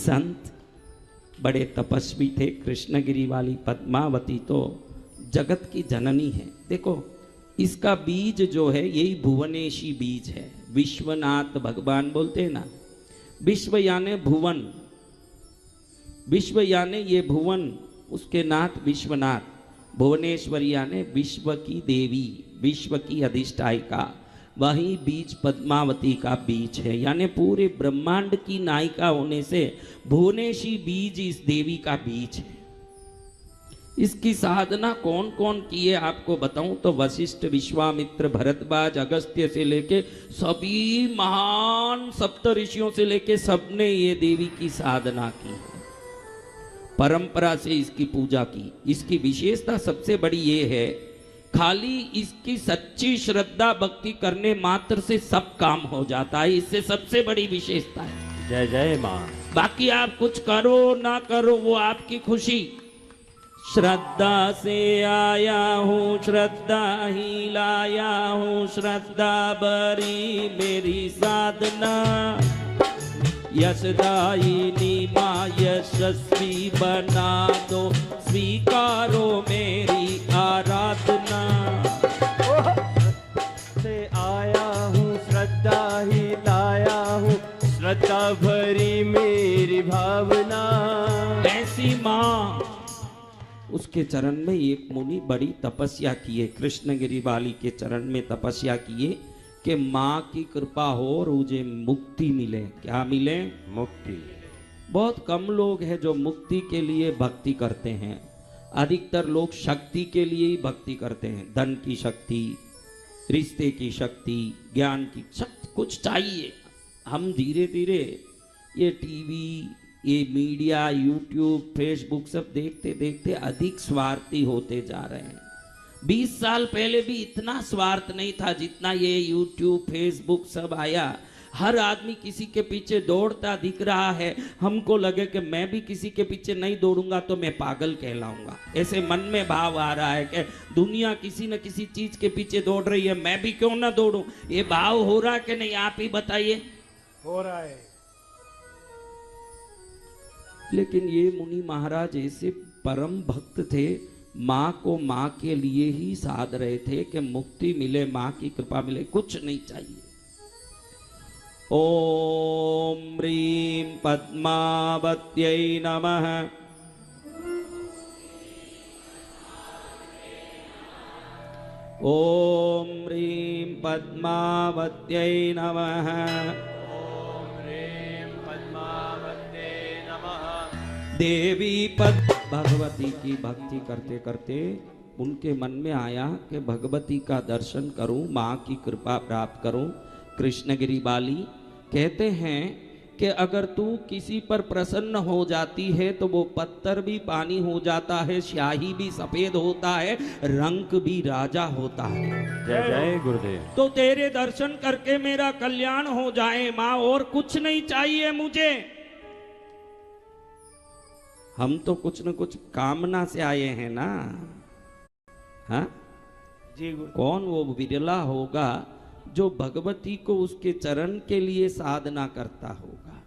संत बड़े तपस्वी थे। कृष्णगिरी वाली पद्मावती तो जगत की जननी है। देखो इसका बीज जो है यही भुवनेशी बीज है। विश्वनाथ भगवान बोलते हैं ना, विश्व यानी भुवन, विश्व यानी ये भुवन, उसके नाथ विश्वनाथ। भुवनेश्वरी यानी विश्व की देवी, विश्व की अधिष्ठायिका। वही बीज पद्मावती का बीज है, यानी पूरे ब्रह्मांड की नायिका होने से भुवनेशी बीज इस देवी का बीज है। इसकी साधना कौन कौन की है आपको बताऊं तो वशिष्ठ, विश्वामित्र, भरद्वाज, अगस्त्य से लेके सभी महान सप्त ऋषियों से लेके सबने ये देवी की साधना की है, परंपरा से इसकी पूजा की। इसकी विशेषता सबसे बड़ी ये है, खाली इसकी सच्ची श्रद्धा भक्ति करने मात्र से सब काम हो जाता है। इससे सबसे बड़ी विशेषता है। जय जय माँ। बाकी आप कुछ करो ना करो वो आपकी खुशी। श्रद्धा से आया हूँ, श्रद्धा ही लाया हूँ, श्रद्धा बरी मेरी साधना। यशदायिनी माँ यशस्वी बना दो, स्वीकारो मेरी आराधना। से आया हूँ, श्रद्धा ही लाया हूँ, श्रद्धा भरी मेरी भावना। ऐसी माँ, उसके चरण में एक मुनि बड़ी तपस्या किए, कृष्णगिरी वाली के चरण में तपस्या किए कि माँ की कृपा हो और मुझे मुक्ति मिले। क्या मिले? मुक्ति। बहुत कम लोग हैं जो मुक्ति के लिए भक्ति करते हैं। अधिकतर लोग शक्ति के लिए ही भक्ति करते हैं। धन की शक्ति, रिश्ते की शक्ति, ज्ञान की शक्ति, कुछ चाहिए। हम धीरे धीरे ये टीवी, ये मीडिया, यूट्यूब, फेसबुक सब देखते देखते अधिक स्वार्थी होते जा रहे हैं। 20 साल पहले भी इतना स्वार्थ नहीं था जितना ये यूट्यूब, फेसबुक सब आया। हर आदमी किसी के पीछे दौड़ता दिख रहा है। हमको लगे कि मैं भी किसी के पीछे नहीं दौड़ूंगा तो मैं पागल कहलाऊंगा। ऐसे मन में भाव आ रहा है कि दुनिया किसी न किसी चीज के पीछे दौड़ रही है, मैं भी क्यों ना दौड़ूं। ये भाव हो रहा है कि नहीं, आप ही बताइए। हो रहा है। लेकिन ये मुनि महाराज ऐसे परम भक्त थे, माँ को माँ के लिए ही साध रहे थे कि मुक्ति मिले, माँ की कृपा मिले, कुछ नहीं चाहिए। ओम ह्रीं पद्मावत्यै नमः। ओम ह्रीं पद्मावत्यै नमः। देवी पद भगवती की भक्ति करते करते उनके मन में आया कि भगवती का दर्शन करूं, माँ की कृपा प्राप्त करूं। कृष्णगिरी बाली कहते हैं कि अगर तू किसी पर प्रसन्न हो जाती है तो वो पत्थर भी पानी हो जाता है, स्याही भी सफेद होता है, रंग भी राजा होता है। जय जय गुरुदेव। तो तेरे दर्शन करके मेरा कल्याण हो जाए माँ, और कुछ नहीं चाहिए मुझे। हम तो कुछ न कुछ कामना से आए हैं ना। हाँ जी गुरु। कौन वो विरला होगा जो भगवती को उसके चरण के लिए साधना करता होगा।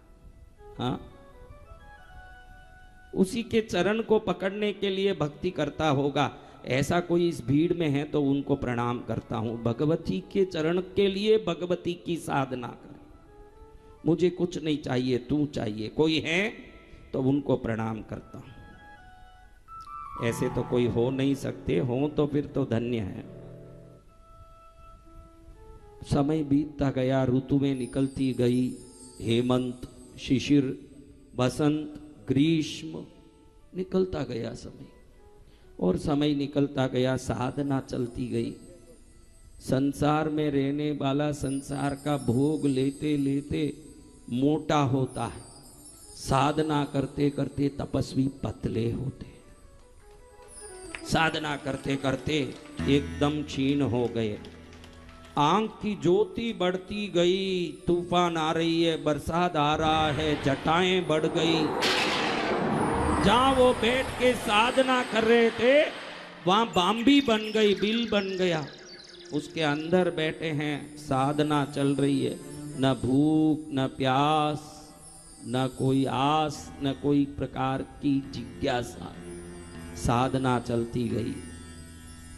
हाँ उसी के चरण को पकड़ने के लिए भक्ति करता होगा। ऐसा कोई इस भीड़ में है तो उनको प्रणाम करता हूं। भगवती के चरण के लिए भगवती की साधना कर। मुझे कुछ नहीं चाहिए, तू चाहिए। कोई है तो उनको प्रणाम करता हूं। ऐसे तो कोई हो नहीं सकते, हो तो फिर तो धन्य है। समय बीतता गया, ऋतुएं निकलती गई। हेमंत, शिशिर, बसंत, ग्रीष्म, निकलता गया समय। और समय निकलता गया, साधना चलती गई। संसार में रहने वाला संसार का भोग लेते लेते मोटा होता है। साधना करते करते तपस्वी पतले होते। साधना करते करते एकदम क्षीण हो गए। आंख की ज्योति बढ़ती गई। तूफान आ रही है, बरसात आ रहा है, जटाएं बढ़ गई। जहां वो बैठ के साधना कर रहे थे वहां बांबी बन गई, बिल बन गया। उसके अंदर बैठे हैं, साधना चल रही है। न भूख न प्यास, न कोई आस, न कोई प्रकार की जिज्ञासा, साधना चलती गई।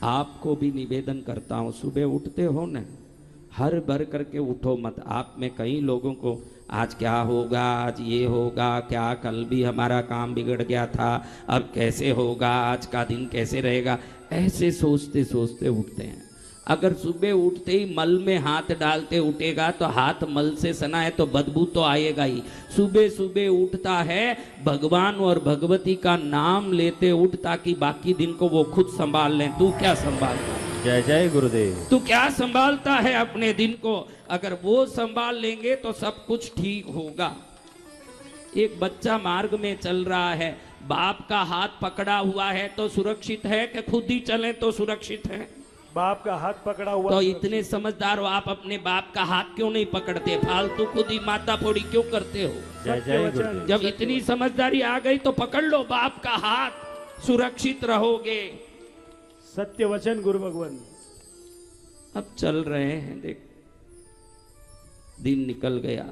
आपको भी निवेदन करता हूं, सुबह उठते हो न, हर भर करके उठो मत। आप में कई लोगों को आज क्या होगा, आज ये होगा क्या, कल भी हमारा काम बिगड़ गया था, अब कैसे होगा, आज का दिन कैसे रहेगा, ऐसे सोचते सोचते उठते हैं। अगर सुबह उठते ही मल में हाथ डालते उठेगा तो हाथ मल से सना है तो बदबू तो आएगा ही। सुबह सुबह उठता है, भगवान और भगवती का नाम लेते उठ, ताकि बाकी दिन को वो खुद संभाल लें। तू क्या संभालता है? जय जय गुरुदेव। तू क्या संभालता है अपने दिन को? अगर वो संभाल लेंगे तो सब कुछ ठीक होगा। एक बच्चा मार्ग में चल रहा है, बाप का हाथ पकड़ा हुआ है तो सुरक्षित है कि खुद ही चले तो सुरक्षित है? बाप का हाथ पकड़ा हुआ तो इतने समझदार हो आप, अपने बाप का हाथ क्यों नहीं पकड़ते? फालतू खुद ही माता फोड़ी क्यों करते हो? जय जय गुरुदेव। जब इतनी समझदारी आ गई तो पकड़ लो बाप का हाथ, सुरक्षित रहोगे। सत्य वचन गुरु भगवान। अब चल रहे हैं, देख दिन निकल गया,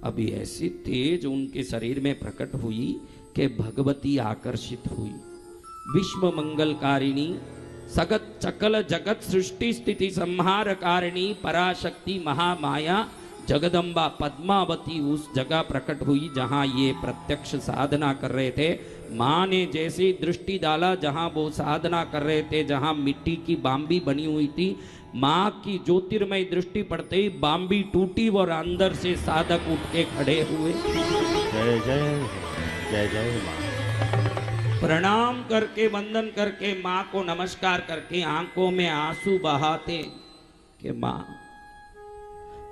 अभी ऐसी तेज उनके शरीर में प्रकट हुई कि भगवती आकर्षित हुई। विश्व मंगलकारिणी, सगत सकल जगत सृष्टि स्थिति संहार कारिणी, पराशक्ति महामाया जगदम्बा पद्मावती उस जगह प्रकट हुई जहां ये प्रत्यक्ष साधना कर रहे थे। माँ ने जैसे दृष्टि डाला जहां वो साधना कर रहे थे, जहां मिट्टी की बाम्बी बनी हुई थी, माँ की ज्योतिर्मय दृष्टि पड़ते ही बाम्बी टूटी और अंदर से साधक उठ के खड़े हुए। जय जय जय जय माँ। प्रणाम करके वंदन करके माँ को नमस्कार करके आंखों में आंसू बहाते कि माँ,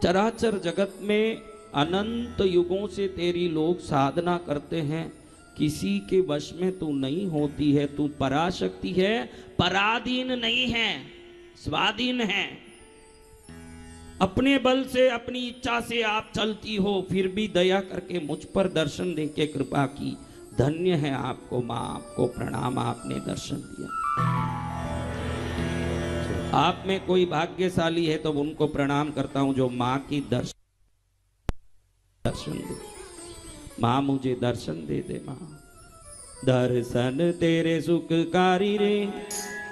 चराचर जगत में अनंत युगों से तेरी लोग साधना करते हैं, किसी के वश में तू नहीं होती है। तू पराशक्ति है, पराधीन नहीं है, स्वाधीन है। अपने बल से अपनी इच्छा से आप चलती हो, फिर भी दया करके मुझ पर दर्शन दे के कृपा की। धन्य है आपको माँ, आपको प्रणाम, आपने दर्शन दिया। आप में कोई भाग्यशाली है तो उनको प्रणाम करता हूं जो माँ की दर्शन दे। माँ मुझे दर्शन दे दे माँ। दर्शन तेरे सुखकारी रे,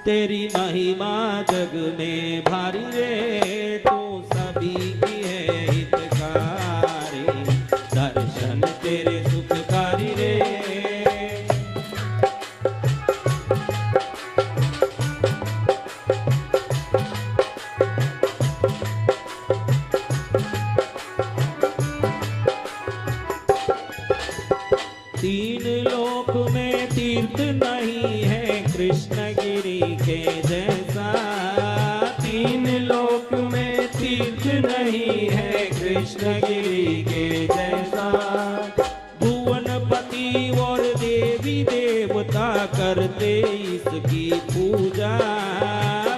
तेरी महिमा जग में भारी रे, तू सभी की है हितकारी। दर्शन तेरे सुखकारी रे, 3 लोक में तीर्थ नहीं है कृष्णगिरी के जैसा। 3 लोक में तीर्थ नहीं है कृष्णगिरी के जैसा। भुवनपति और देवी देवता करते इसकी पूजा।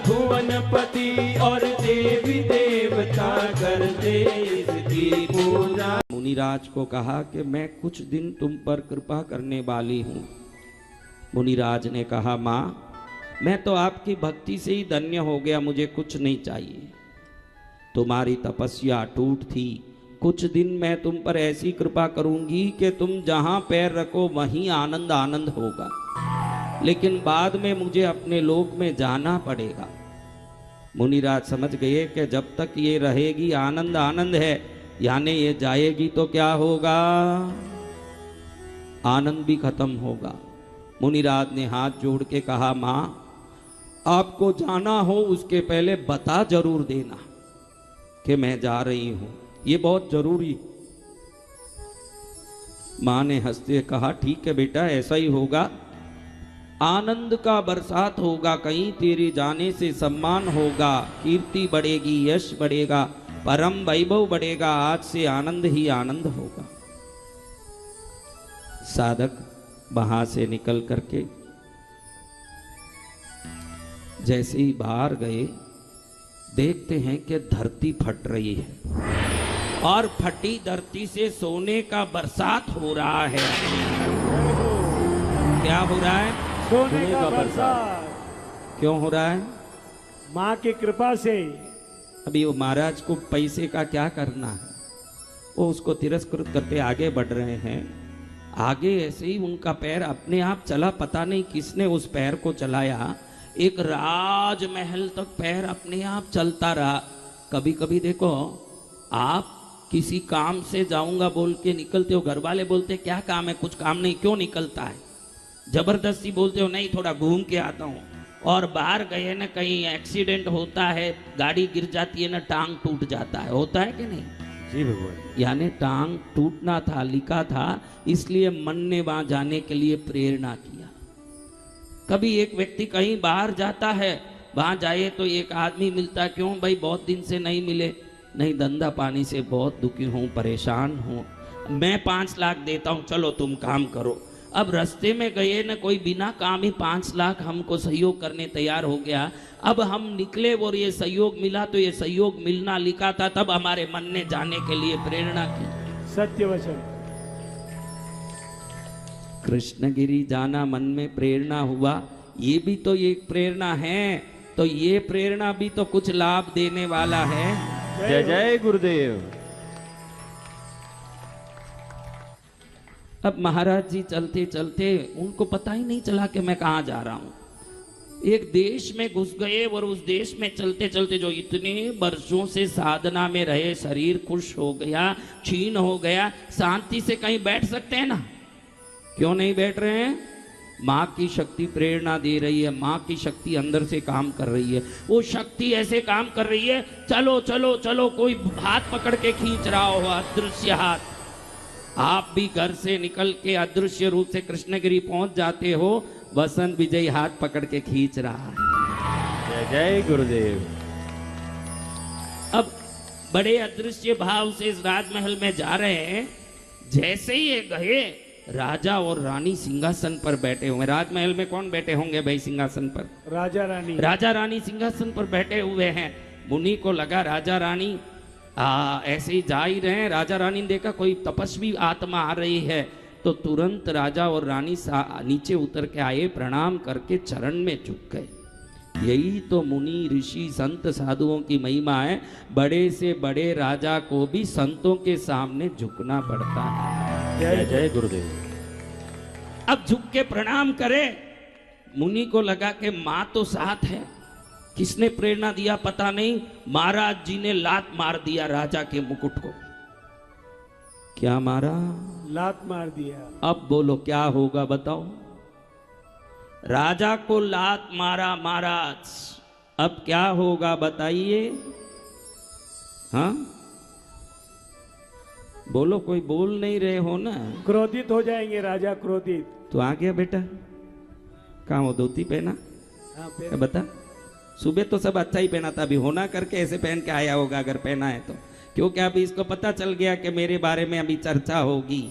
भुवनपति और देवी देवता करते इसकी पूजा। मुनिराज को कहा कि मैं कुछ दिन तुम पर कृपा करने वाली हूँ। मुनिराज ने कहा माँ, मैं तो आपकी भक्ति से ही धन्य हो गया, मुझे कुछ नहीं चाहिए। तुम्हारी तपस्या अटूट थी, कुछ दिन मैं तुम पर ऐसी कृपा करूंगी कि तुम जहां पैर रखो वहीं आनंद आनंद होगा, लेकिन बाद में मुझे अपने लोक में जाना पड़ेगा। मुनिराज समझ गए कि जब तक ये रहेगी आनंद आनंद है, यानी ये जाएगी तो क्या होगा, आनंद भी खत्म होगा। मुनिराज ने हाथ जोड़ के कहा माँ, आपको जाना हो उसके पहले बता जरूर देना कि मैं जा रही हूं, ये बहुत जरूरी। माँ ने हंसते कहा ठीक है बेटा, ऐसा ही होगा। आनंद का बरसात होगा, कहीं तेरे जाने से सम्मान होगा, कीर्ति बढ़ेगी, यश बढ़ेगा, परम वैभव बढ़ेगा। आज से आनंद ही आनंद होगा। साधक वहां से निकल करके जैसे ही बाहर गए, देखते हैं कि धरती फट रही है और फटी धरती से सोने का बरसात हो रहा है। क्या हो रहा है? सोने का बरसात। क्यों हो रहा है? माँ की कृपा से। अभी वो महाराज को पैसे का क्या करना है, वो उसको तिरस्कृत करते आगे बढ़ रहे हैं। आगे ऐसे ही उनका पैर अपने आप चला, पता नहीं किसने उस पैर को चलाया, एक राजमहल तक पैर अपने आप चलता रहा। कभी कभी देखो आप किसी काम से जाऊंगा बोल के निकलते हो, घर वाले बोलते क्या काम है, कुछ काम नहीं, क्यों निकलता है, जबरदस्ती बोलते हो नहीं थोड़ा घूम के आता हूँ, और बाहर गए ना कहीं एक्सीडेंट होता है, गाड़ी गिर जाती है ना, टांग टूट जाता है, होता है कि नहीं? जी भगवान। यानी टांग टूटना था, लिखा था, इसलिए मन ने वहां जाने के लिए प्रेरणा किया। कभी एक व्यक्ति कहीं बाहर जाता है, वहां जाए तो एक आदमी मिलता, क्यों भाई बहुत दिन से नहीं मिले, नहीं धंधा पानी से बहुत दुखी हूँ, परेशान हूँ, मैं 5 लाख देता हूँ, चलो तुम काम करो। अब रास्ते में गए ना, कोई बिना काम ही 5 लाख हमको सहयोग करने तैयार हो गया। अब हम निकले और ये सहयोग मिला, तो ये सहयोग मिलना लिखा था, तब हमारे मन ने जाने के लिए प्रेरणा की। सत्य वचन। कृष्णगिरी जाना, मन में प्रेरणा हुआ, ये भी तो एक प्रेरणा है, तो ये प्रेरणा भी तो कुछ लाभ देने वाला है। जय जय गुरुदेव। अब महाराज जी चलते चलते उनको पता ही नहीं चला कि मैं कहाँ जा रहा हूँ। एक देश में घुस गए और उस देश में चलते चलते जो इतने वर्षों से साधना में रहे, शरीर खुश हो गया, क्षीण हो गया, शांति से कहीं बैठ सकते हैं ना? क्यों नहीं बैठ रहे हैं? माँ की शक्ति प्रेरणा दे रही है, माँ की शक्ति अंदर से काम कर रही है। वो शक्ति ऐसे काम कर रही है, चलो चलो चलो, कोई हाथ पकड़ के खींच रहा हो, अदृश्य हाथ। आप भी घर से निकल के अदृश्य रूप से कृष्णगिरी पहुंच जाते हो, वसंत विजय हाथ पकड़ के खींच रहा है। जय जय गुरुदेव। अब बड़े अदृश्य भाव से इस राजमहल में जा रहे हैं। जैसे ही ये गए, राजा और रानी सिंहासन पर बैठे हुए। राजमहल में कौन बैठे होंगे भाई सिंहासन पर? राजा रानी। राजा रानी सिंहासन पर बैठे हुए हैं। मुनि को लगा राजा रानी ऐसे ही जा ही रहे हैं। राजा रानी ने देखा कोई तपस्वी आत्मा आ रही है, तो तुरंत राजा और रानी नीचे उतर के आए, प्रणाम करके चरण में झुक गए। यही तो मुनि ऋषि संत साधुओं की महिमा है। बड़े से बड़े राजा को भी संतों के सामने झुकना पड़ता है। जय जय गुरुदेव। अब झुक के प्रणाम करे। मुनि को लगा कि माँ तो साथ है, किसने प्रेरणा दिया पता नहीं, महाराज जी ने लात मार दिया राजा के मुकुट को। क्या मारा? लात मार दिया। अब बोलो क्या होगा बताओ? राजा को लात मारा महाराज, अब क्या होगा बताइए? हाँ बोलो, कोई बोल नहीं रहे हो ना। क्रोधित हो जाएंगे राजा, क्रोधित। तो आ गया बेटा, कहाँ वो धोती पहना? हाँ, क्या बता, सुबह तो सब अच्छा ही पहना था, अभी होना करके ऐसे पहन के आया होगा अगर पहना है तो, क्योंकि अभी इसको पता चल गया कि मेरे बारे में अभी चर्चा होगी।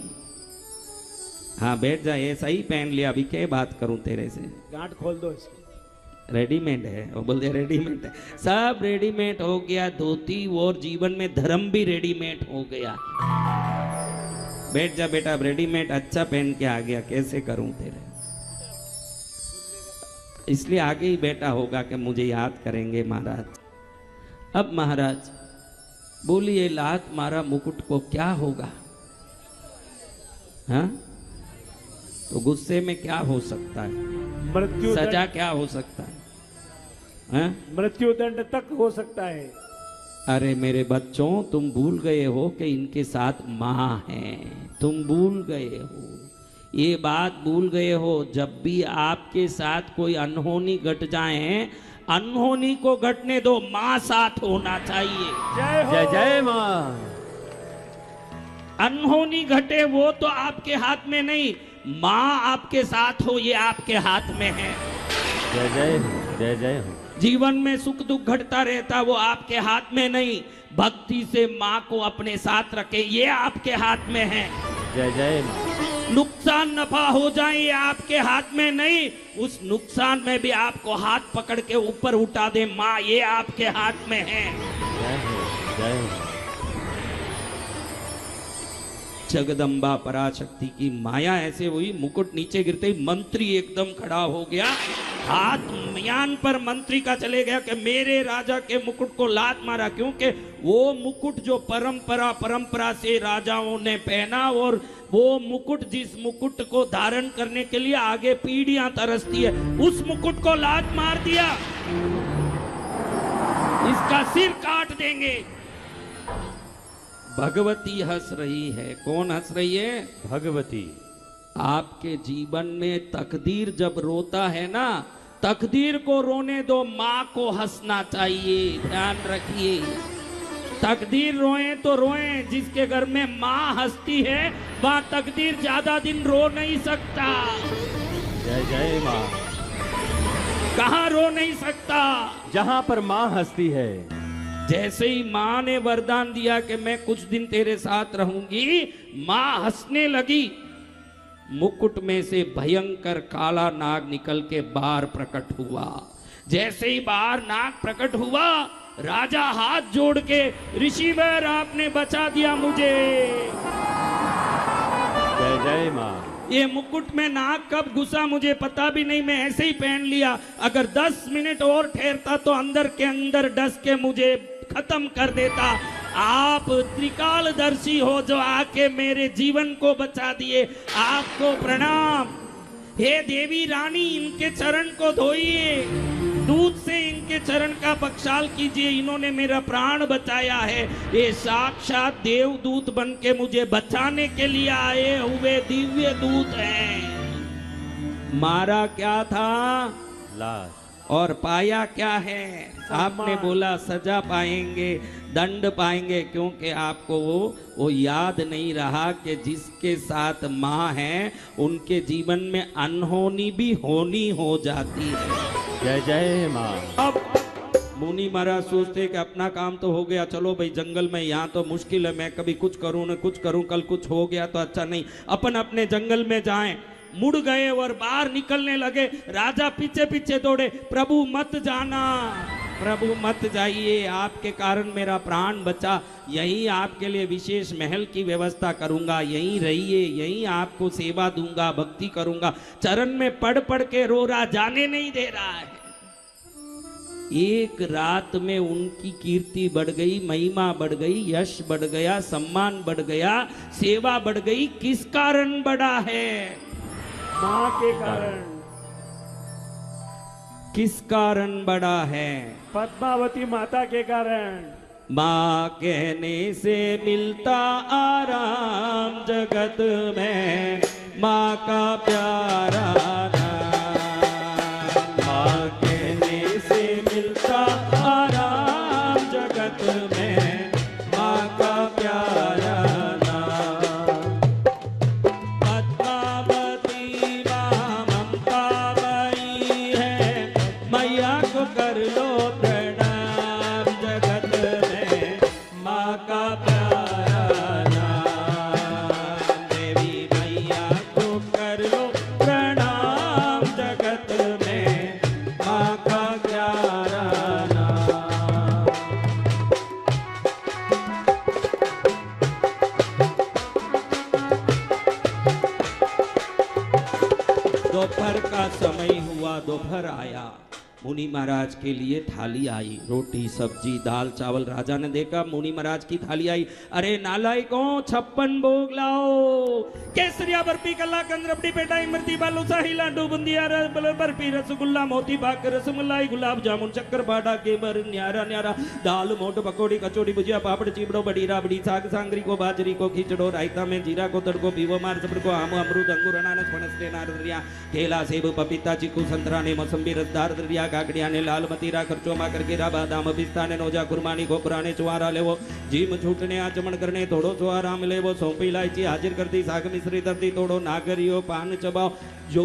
हाँ बैठ जा, ऐसा ही पहन लिया, अभी क्या बात करूं तेरे से? गांठ खोल दो इसकी। रेडीमेड है, वो बोलते रेडीमेड है, सब रेडीमेड हो गया। धोती और जीवन में धर्म भी रेडीमेड हो गया। बैठ जा बेटा, अब रेडीमेड अच्छा पहन के आ गया, कैसे करूं तेरे? इसलिए आगे ही बैठा होगा कि मुझे याद करेंगे महाराज। अब महाराज बोलिए, लात मारा मुकुट को क्या होगा? हाँ तो गुस्से में क्या हो सकता है? मृत्यु सजा दंड, क्या हो सकता है? हाँ? मृत्यु दंड तक हो सकता है। अरे मेरे बच्चों, तुम भूल गए हो कि इनके साथ माँ है। तुम भूल गए हो, ये बात भूल गए हो। जब भी आपके साथ कोई अनहोनी घट जाए, अनहोनी को घटने दो, माँ साथ होना चाहिए। जय हो। जय जय माँ। अनहोनी घटे वो तो आपके हाथ में नहीं, माँ आपके साथ हो ये आपके हाथ में है। जय जय हो, जय जय हो। जीवन में सुख दुख घटता रहता, वो आपके हाथ में नहीं। भक्ति से माँ को अपने साथ रखे, ये आपके हाथ में है। जय जय माँ। नुकसान नफा हो जाए ये आपके हाथ में नहीं, उस नुकसान में भी आपको हाथ पकड़ के ऊपर उठा दे माँ, ये आपके हाथ में है। जय हो, जय हो। जगदम्बा पराशक्ति की माया ऐसे हुई, मुकुट नीचे गिरते ही मंत्री एकदम खड़ा हो गया, हाथ म्यान पर मंत्री का चले गया कि मेरे राजा के मुकुट को लात मारा, क्योंकि वो मुकुट जो परंपरा से राजाओं ने पहना, और वो मुकुट जिस मुकुट को धारण करने के लिए आगे पीढ़ियां तरसती है, उस मुकुट को लात मार दिया, इसका सिर काट देंगे। भगवती हंस रही है। कौन हंस रही है? भगवती। आपके जीवन में तकदीर जब रोता है ना, तकदीर को रोने दो, माँ को हंसना चाहिए, ध्यान रखिए। तकदीर रोए तो रोए, जिसके घर में माँ हंसती है वह तकदीर ज्यादा दिन रो नहीं सकता। जय जय माँ। कहाँ रो नहीं सकता? जहाँ पर माँ हंसती है। जैसे ही माँ ने वरदान दिया कि मैं कुछ दिन तेरे साथ रहूंगी, माँ हंसने लगी, मुकुट में से भयंकर काला नाग निकल के बाहर प्रकट हुआ। जैसे ही बाहर नाग प्रकट हुआ, राजा हाथ जोड़ के, ऋषिवर आपने बचा दिया मुझे। जय जय माँ। ये मुकुट में नाग कब घुसा मुझे पता भी नहीं, मैं ऐसे ही पहन लिया। अगर 10 मिनट और ठहरता तो अंदर के अंदर डस के मुझे खत्म कर देता। आप त्रिकालदर्शी हो जो आके मेरे जीवन को बचा दिए, आपको प्रणाम। हे देवी रानी, इनके चरण को धोइए, दूध से इनके चरण का बख्शाल कीजिए, इन्होंने मेरा प्राण बचाया है। ये साक्षात देवदूत बन के मुझे बचाने के लिए आए हुए दिव्य दूत हैं। मारा क्या था? लाश। और पाया क्या है? आपने बोला सजा पाएंगे, दंड पाएंगे, क्योंकि आपको वो याद नहीं रहा कि जिसके साथ माँ है उनके जीवन में अनहोनी भी होनी हो जाती है। जय जय माँ। अब मुनि महाराज सोचते कि अपना काम तो हो गया, चलो भाई जंगल में, यहाँ तो मुश्किल है, मैं कभी कुछ करूँ न कुछ करूँ, कल कुछ हो गया तो अच्छा नहीं, अपन अपने जंगल में जाएं। मुड़ गए और बाहर निकलने लगे। राजा पीछे पीछे दौड़े, प्रभु मत जाना, प्रभु मत जाइए, आपके कारण मेरा प्राण बचा, यहीं आपके लिए विशेष महल की व्यवस्था करूंगा, यहीं रहिए, यहीं आपको सेवा दूंगा, भक्ति करूंगा। चरण में पड़ पड़ के रो रहा, जाने नहीं दे रहा है। एक रात में उनकी कीर्ति बढ़ गई, महिमा बढ़ गई, यश बढ़ गया, सम्मान बढ़ गया, सेवा बढ़ गई। किस कारण बढ़ा है? माँ के कारण। किस कारण बढ़ा है? पद्मावती माता के कारण। माँ कहने से मिलता आराम, जगत में माँ का प्यारा नाम। माँ कहने से मिलता आराम, जगत में माँ का प्यारा दोपहर का समय हुआ, दोपहर आया, मुनि महाराज के लिए थाली आई, रोटी सब्जी दाल चावल। राजा ने देखा मुनि महाराज की थाली आई, अरे नालायकों 56 भोग लाओ, केसरिया बर्फी कला कंद रबड़ी पेठा इमरती बालूशाही लाडू बुंदिया बर्फी रसगुल्ला मोती पाक रसमलाई गुलाब जामुन शक्कर बाड़ा केबर न्यारा न्यारा दाल मोट पकौड़ी कचौड़ी भुजिया पापड़ चिबड़ो बड़ी राबड़ी साग सांगरी को बाजरी को खिचड़ो रायता में जीरा को तड़को पीवो मार सबड़ को आम अमरूद अंगूर अनानास फणस नारिया केला सेब पपीता चीकू संतरा ने मौसम्बी रसदार दरिया काकड़िया ने लाल मतीरा खर्चो मा करके रा बादाम पिस्ता ने नौजा कुरमानी को पुराने चुआरा ले वो जीम छूटने आचमन करने थोड़ो सो आराम ले वो सौंपी इलायची हाजिर कर दी साग मिश्री दर्दी तोड़ो नागरियो पान चबाओ। जो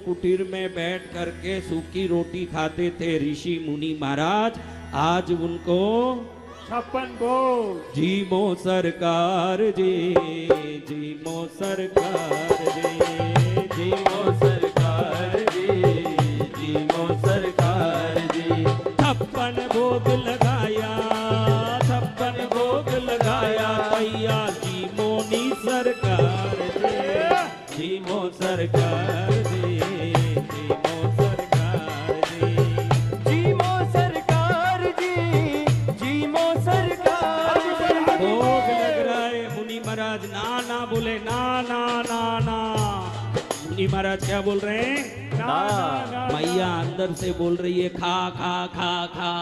कुटीर में बैठ करके सूखी रोटी खाते थे ऋषि मुनि महाराज, आज उनको 56 भोग। जीमो सरकार जी, जीमो सरकार जी, जीमो सरकार जी, जीमो सरकार जी। 56 भोग लगाया, 56 भोग लगाया, भैया जीमोनी सरकार। सरकार जी, जीमो सरकार जी। जीमो सरकार जी, जीमो सरकार जी। भोग लग रहा है। मुनि महाराज ना ना बोले, ना ना ना ना। मुनि महाराज क्या बोल रहे हैं? ना ना ना मैया अंदर से बोल रही है खा खा खा खा।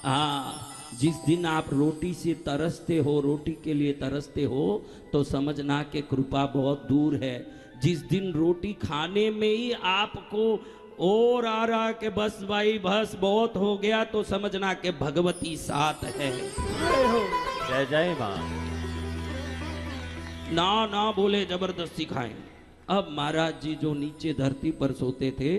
हाँ, जिस दिन आप रोटी से तरसते हो, रोटी के लिए तरसते हो, तो समझना कि कृपा बहुत दूर है। जिस दिन रोटी खाने में ही आपको और आ रहा कि बस भाई बस बहुत हो गया, तो समझना कि भगवती साथ है। जय जय माँ। ना ना बोले, जबरदस्ती खाएं। अब महाराज जी जो नीचे धरती पर सोते थे,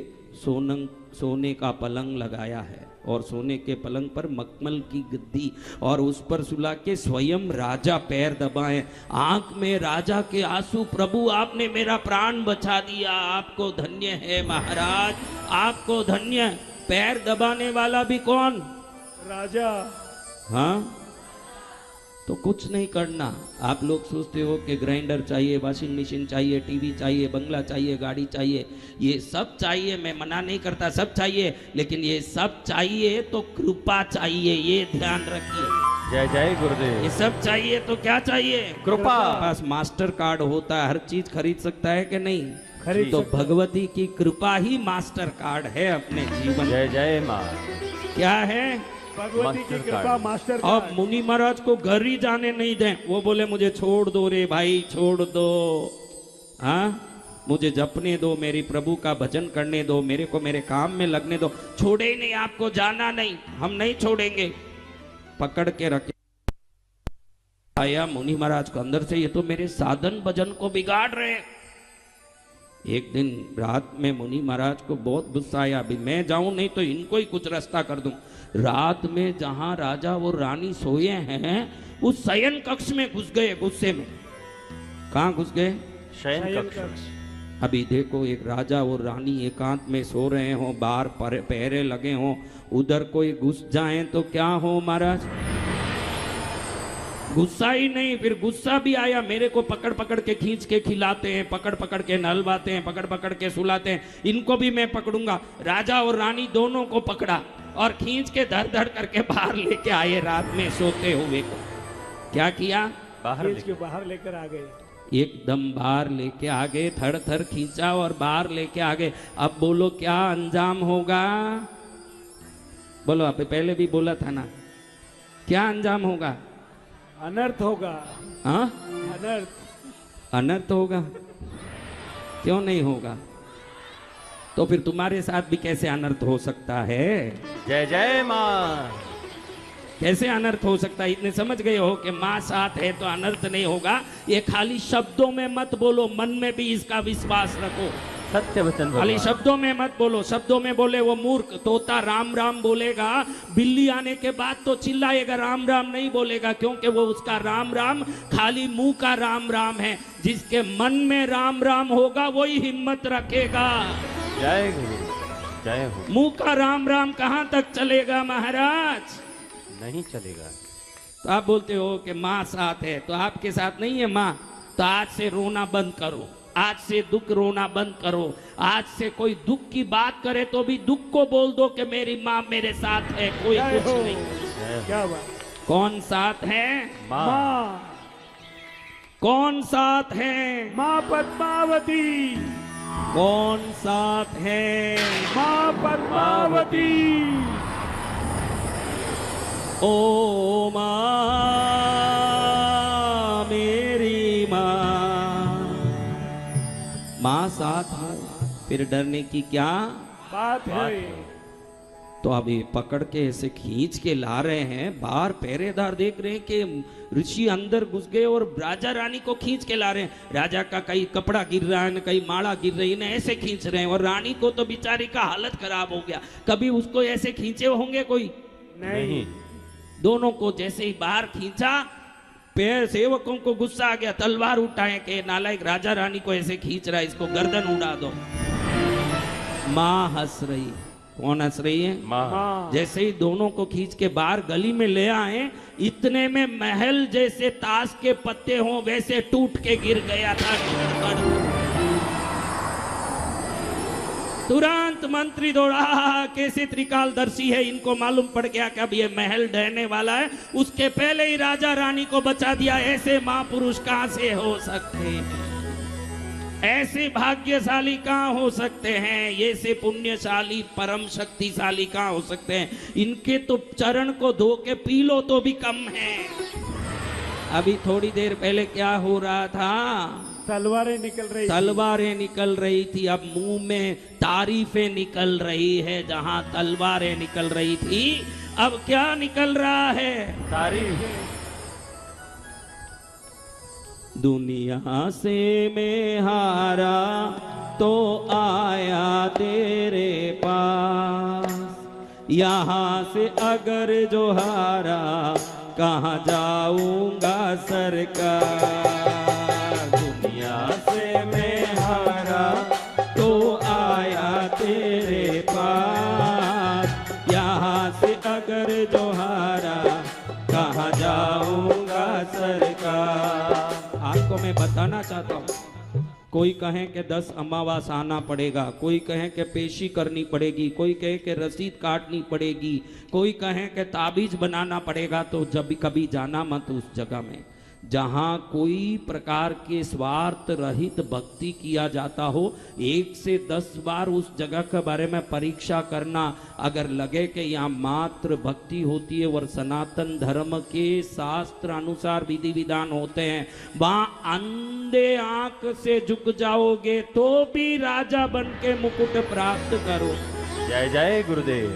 सोने का पलंग लगाया है, और सोने के पलंग पर मखमल की गद्दी, और उस पर सुला के स्वयं राजा पैर दबाए, आंख में राजा के आंसू। प्रभु आपने मेरा प्राण बचा दिया, आपको धन्य है महाराज, आपको धन्य। पैर दबाने वाला भी कौन? राजा। हाँ, तो कुछ नहीं करना। आप लोग सोचते हो कि ग्राइंडर चाहिए, वॉशिंग मशीन चाहिए, टीवी चाहिए, बंगला चाहिए, गाड़ी चाहिए, ये सब चाहिए। मैं मना नहीं करता, सब चाहिए, लेकिन ये सब चाहिए तो कृपा चाहिए, ये ध्यान रखिए। जय जय गुरुदेव। ये सब चाहिए तो क्या चाहिए? कृपा। पास मास्टर कार्ड होता है, हर चीज खरीद सकता है कि नहीं? खरीद तो सकता है। भगवती की कृपा ही मास्टर कार्ड है अपने जीवन। जय जय माँ। क्या है? भगवती की मास्टर कृपा, कार्ड। मास्टर अब कार्ड। मुनि महाराज को घर ही जाने नहीं दें। वो बोले मुझे छोड़ दो रे भाई, छोड़ दो। हाँ, मुझे जपने दो, मेरी प्रभु का भजन करने दो, मेरे को मेरे काम में लगने दो। छोड़े ही नहीं, आपको जाना नहीं, हम नहीं छोड़ेंगे। पकड़ के रखे आया मुनि महाराज को अंदर से, ये तो मेरे साधन भजन को बिगाड़ रहे हैं। एक दिन रात में मुनि महाराज को बहुत गुस्सा आया, अभी मैं जाऊं नहीं तो इनको ही कुछ रास्ता कर दूं। रात में जहां राजा और रानी सोए हैं, उस शयन कक्ष में घुस गए गुस्से में। कहां घुस गए? शयन शयन कक्ष। कक्ष। अभी देखो, एक राजा और रानी एकांत में सो रहे हो, बाहर पहरे लगे हो, उधर कोई घुस जाए तो क्या हो महाराज? गुस्सा ही नहीं, फिर गुस्सा भी आया। मेरे को पकड़ पकड़ के खींच के खिलाते हैं, पकड़ पकड़ के नहलवाते हैं, पकड़ पकड़ के सुलाते हैं, इनको भी मैं पकड़ूंगा। राजा और रानी दोनों को पकड़ा और खींच के धड़ धड़ करके बाहर लेके आए। रात में सोते हुए को क्या किया? बाहर खींच के बाहर लेकर आ गए। एकदम बाहर लेके आ गए, थड़ थड़ खींचा और बाहर लेके आ गए। अब बोलो क्या अंजाम होगा? बोलो, आप पहले भी बोला था ना, क्या अंजाम होगा? अनर्थ होगा। हाँ, अनर्थ। अनर्थ होगा। क्यों नहीं होगा? तो फिर तुम्हारे साथ भी कैसे अनर्थ हो सकता है? जय जय माँ। कैसे अनर्थ हो सकता है? इतने समझ गए हो कि माँ साथ है तो अनर्थ नहीं होगा। ये खाली शब्दों में मत बोलो, मन में भी इसका विश्वास रखो। सत्य वचन खाली भगवान। शब्दों में मत बोलो। शब्दों में बोले वो मूर्ख। तोता राम राम बोलेगा, बिल्ली आने के बाद तो चिल्लाएगा, राम राम नहीं बोलेगा, क्योंकि वो उसका राम राम खाली मुंह का राम राम है। जिसके मन में राम राम होगा वही हिम्मत रखेगा। जय गुरु, जय हो। मुंह का राम राम कहां तक चलेगा महाराज? नहीं चलेगा। तो आप बोलते हो कि माँ साथ है, तो आपके साथ नहीं है माँ, तो आज से रोना बंद करो, आज से दुख रोना बंद करो। आज से कोई दुख की बात करे तो भी दुख को बोल दो कि मेरी माँ मेरे साथ है, कोई जय कुछ हो। नहीं। क्या बात। कौन साथ है? माँ। माँ। कौन साथ है? माँ पद्मावती। कौन साथ है? माँ पद्मावती। ओ माँ, मेरी माँ, माँ साथ हो, फिर डरने की क्या बात है। तो अब ये पकड़ के ऐसे खींच के ला रहे हैं। बाहर पहरेदार देख रहे हैं कि ऋषि अंदर घुस गए और राजा रानी को खींच के ला रहे हैं। राजा का कहीं कपड़ा गिर रहा है, कहीं माला गिर रही है, इन्हें ऐसे खींच रहे हैं। और रानी को तो बेचारी का हालत खराब हो गया। कभी उसको ऐसे खींचे होंगे कोई? नहीं। दोनों को जैसे ही बाहर खींचा, पैर सेवकों को गुस्सा आ गया, तलवार उठाए कि नालायक राजा रानी को ऐसे खींच रहा है, इसको गर्दन उड़ा दो। माँ हंस रही। कौन हंस रही है? माँ। माँ। जैसे ही दोनों को खींच के बाहर गली में ले आए, इतने में महल जैसे ताश के पत्ते हों वैसे टूट के गिर गया था। तुरंत मंत्री दौड़ा, कैसे त्रिकालदर्शी है, इनको मालूम पड़ गया कि अब ये महल ढहने वाला है। उसके पहले ही राजा रानी को बचा दिया। ऐसे महापुरुष कहां से हो सकते हैं, ऐसे भाग्यशाली कहां हो सकते हैं, ये से पुण्यशाली परम शक्तिशाली कहां हो सकते हैं। इनके तो चरण को धो के पी लो तो भी कम है। अभी थोड़ी देर पहले क्या हो रहा था, तलवारें निकल रही थी। तलवारें निकल रही थी। अब मुंह में तारीफें निकल रही है। जहां तलवारें निकल रही थी, अब क्या निकल रहा है, तारीफ। दुनिया से मैं हारा तो आया तेरे पास, यहाँ से अगर जो हारा कहाँ जाऊंगा सरकार। दुनिया से मैं हारा तो आया तेरे पास, यहाँ से अगर जो हारा कहाँ जाऊंगा सरकार। आपको मैं बताना चाहता हूँ, कोई कहे कि 10 अमावास आना पड़ेगा, कोई कहे कि पेशी करनी पड़ेगी, कोई कहे कि रसीद काटनी पड़ेगी, कोई कहे कि ताबीज बनाना पड़ेगा। तो जब कभी जाना मत उस जगह में जहाँ कोई प्रकार के स्वार्थ रहित भक्ति किया जाता हो। 1 से 10 बार उस जगह के बारे में परीक्षा करना। अगर लगे कि यहाँ मात्र भक्ति होती है और सनातन धर्म के शास्त्र अनुसार विधि विधान होते हैं, वहाँ अंधे आंख से झुक जाओगे तो भी राजा बन के मुकुट प्राप्त करो। जय जय गुरुदेव।